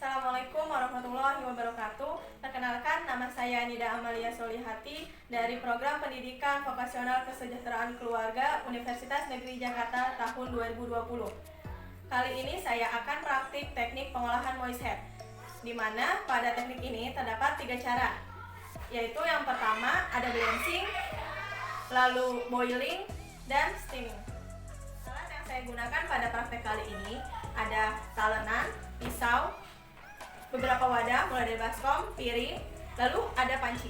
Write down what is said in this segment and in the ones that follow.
Assalamualaikum warahmatullahi wabarakatuh. Perkenalkan, nama saya Nida Amalia Solihati dari Program Pendidikan Vokasional Kesejahteraan Keluarga Universitas Negeri Jakarta tahun 2020. Kali ini saya akan praktik teknik pengolahan moist-head, di mana pada teknik ini terdapat 3 cara, yaitu yang pertama ada blanching, lalu boiling, dan steaming. Alat yang saya gunakan pada praktek kali ini ada talenan, pisau, beberapa wadah mulai dari baskom, piring, lalu ada panci.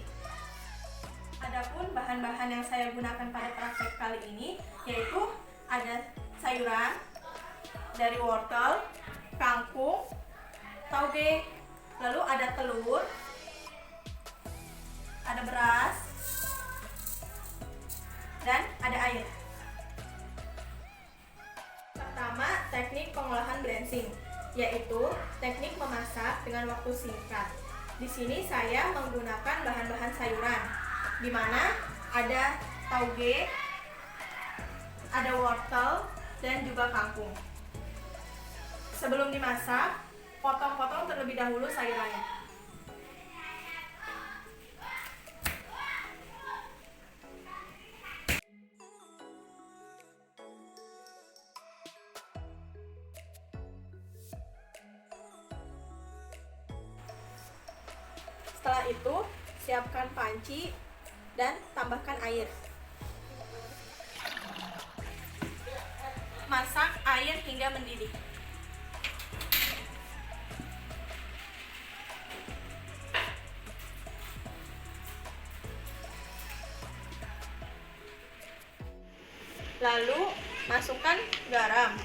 Adapun bahan-bahan yang saya gunakan pada praktek kali ini yaitu ada sayuran dari wortel, kangkung, tauge, lalu ada telur, ada beras, dan ada air. Pertama, teknik pengolahan blanching, yaitu teknik memasak dengan waktu singkat. Di sini saya menggunakan bahan-bahan sayuran, di mana ada tauge, ada wortel, dan juga kangkung. Sebelum dimasak, potong-potong terlebih dahulu sayurannya. Setelah itu, siapkan panci dan tambahkan air. Masak air hingga mendidih. Lalu, masukkan garam.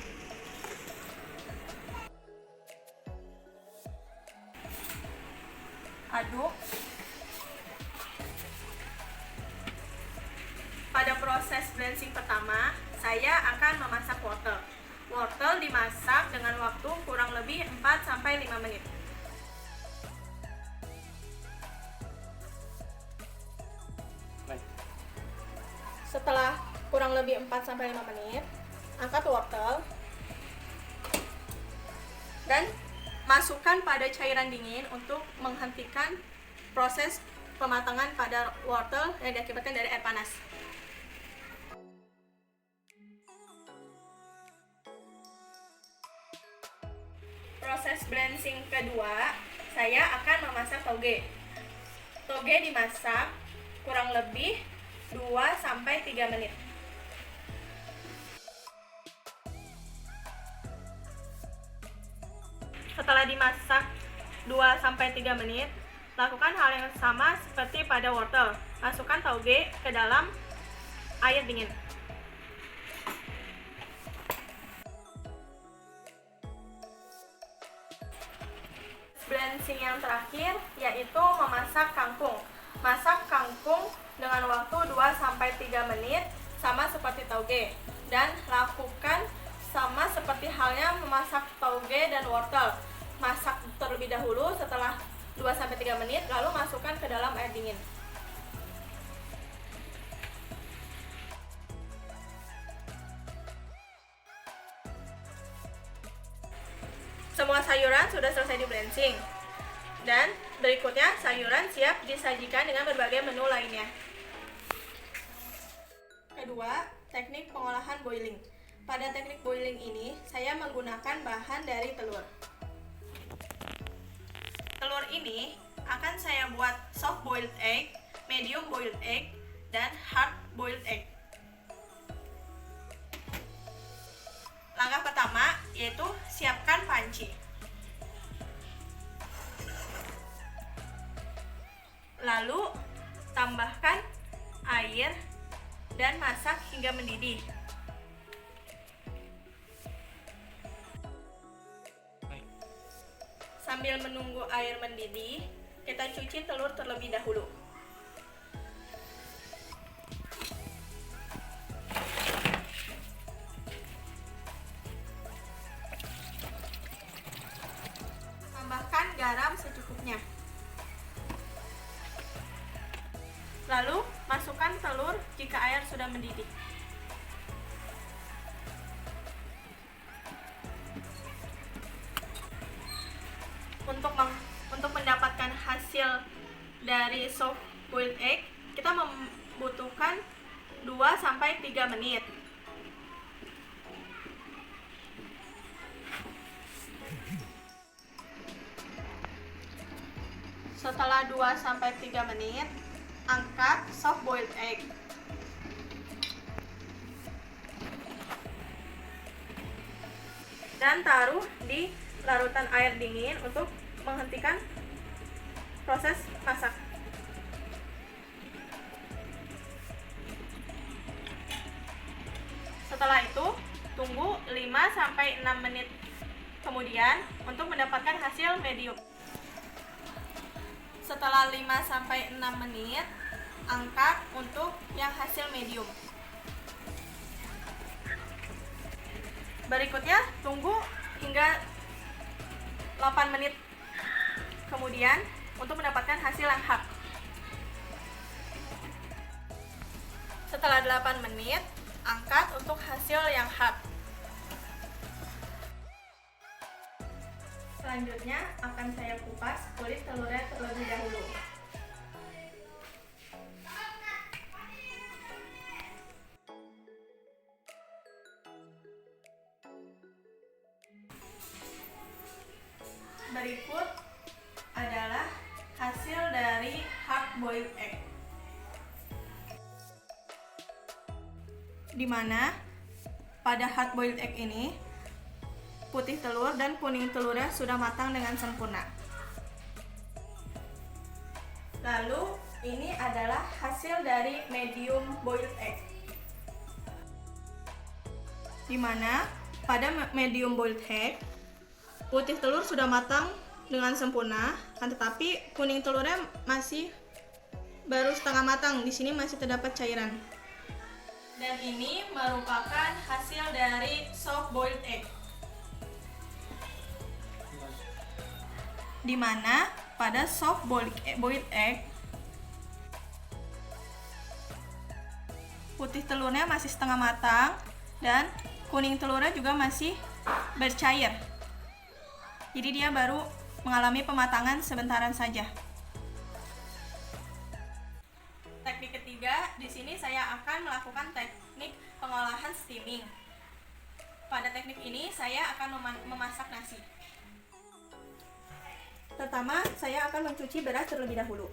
Aduk. Pada proses blanching pertama, saya akan memasak wortel. Wortel dimasak dengan waktu kurang lebih 4-5 menit. Setelah kurang lebih 4-5 menit, angkat wortel dan masukkan pada cairan dingin untuk menghentikan proses pematangan pada wortel yang diakibatkan dari air panas. Proses blanching kedua, saya akan memasak tauge. Tauge dimasak kurang lebih 2-3 menit. Setelah dimasak 2-3 menit, lakukan hal yang sama seperti pada wortel. Masukkan tauge ke dalam air dingin. Blanching yang terakhir yaitu memasak kangkung. Masak kangkung dengan waktu 2-3 menit sama seperti tauge, dan lakukan sama seperti halnya memasak tauge dan wortel. Masak terlebih dahulu, setelah 2-3 menit, lalu masukkan ke dalam air dingin. Semua sayuran sudah selesai di blanching, dan berikutnya sayuran siap disajikan dengan berbagai menu lainnya. Kedua, teknik pengolahan boiling. Pada teknik boiling ini, saya menggunakan bahan dari telur. Telur ini akan saya buat soft boiled egg, medium boiled egg, dan hard boiled egg. Langkah pertama yaitu siapkan panci. Lalu tambahkan air dan masak hingga mendidih. Sambil menunggu air mendidih, kita cuci telur terlebih dahulu. Tambahkan garam secukupnya. Lalu, masukkan telur jika air sudah mendidih. untuk mendapatkan hasil dari soft boiled egg, kita membutuhkan 2-3 menit. Setelah 2-3 menit, angkat soft boiled egg. Dan taruh di larutan air dingin untuk menghentikan proses masak. Setelah itu, tunggu 5-6 menit kemudian untuk mendapatkan hasil medium. Setelah 5-6 menit, angkat untuk yang hasil medium. Berikutnya, tunggu hingga 8 menit kemudian untuk mendapatkan hasil yang hard. Setelah 8 menit, angkat untuk hasil yang hard. Selanjutnya akan saya kupas kulit telurnya terlebih dahulu. Berikut adalah hasil dari hard boiled egg, dimana pada hard boiled egg ini putih telur dan kuning telurnya sudah matang dengan sempurna. Lalu ini adalah hasil dari medium boiled egg, dimana pada medium boiled egg putih telur sudah matang dengan sempurna, kan tetapi kuning telurnya masih baru setengah matang. Di sini masih terdapat cairan. Dan ini merupakan hasil dari soft boiled egg, dimana pada soft boiled egg putih telurnya masih setengah matang dan kuning telurnya juga masih bercair. Jadi dia baru mengalami pematangan sebentaran saja. Teknik ketiga, di sini saya akan melakukan teknik pengolahan steaming. Pada teknik ini saya akan memasak nasi. Pertama, saya akan mencuci beras terlebih dahulu.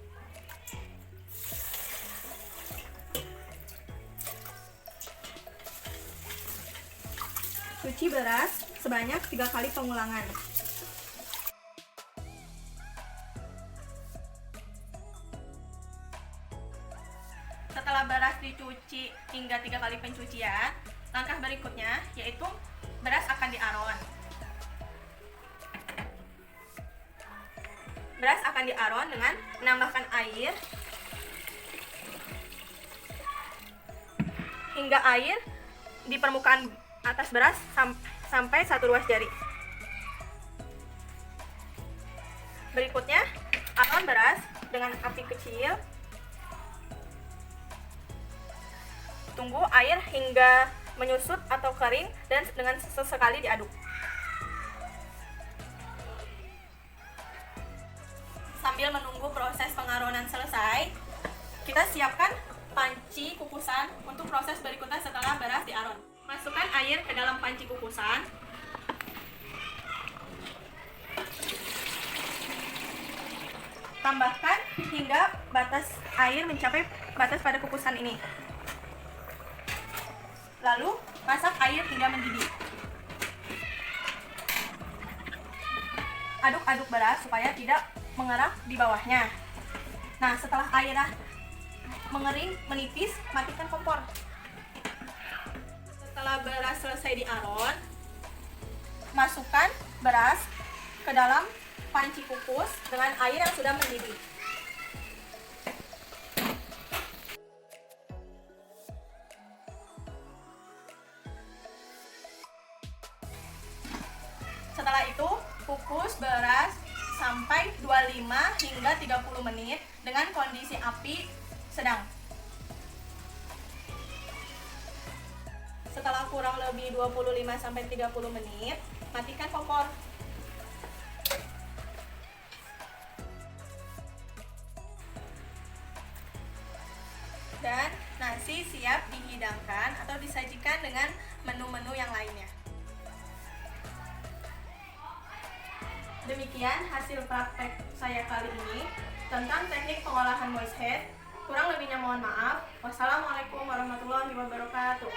Cuci beras sebanyak 3 kali pengulangan. Setelah beras dicuci hingga 3 kali pencucian, langkah berikutnya yaitu beras akan diaron. Beras akan diaron dengan menambahkan air hingga air di permukaan atas beras sampai 1 ruas jari. Berikutnya, aron beras dengan api kecil. Tunggu air hingga menyusut atau kering dan dengan sesekali diaduk. Sambil menunggu proses pengaronan selesai, kita siapkan panci kukusan untuk proses berikutnya setelah beras diaron. Masukkan air ke dalam panci kukusan. Tambahkan hingga batas air mencapai batas pada kukusan ini. Lalu, masak air hingga mendidih. Aduk-aduk beras supaya tidak mengerak di bawahnya. Nah, setelah airnya mengering, menipis, matikan kompor. Setelah beras selesai diaron, masukkan beras ke dalam panci kukus dengan air yang sudah mendidih. Setelah itu, kukus beras sampai 25 hingga 30 menit dengan kondisi api sedang. Setelah kurang lebih 25 sampai 30 menit, matikan kompor. dan nasi siap dihidangkan atau disajikan dengan menu-menu yang lainnya. Demikian hasil praktek saya kali ini tentang teknik pengolahan moist head. Kurang lebihnya mohon maaf. Wassalamualaikum warahmatullahi wabarakatuh.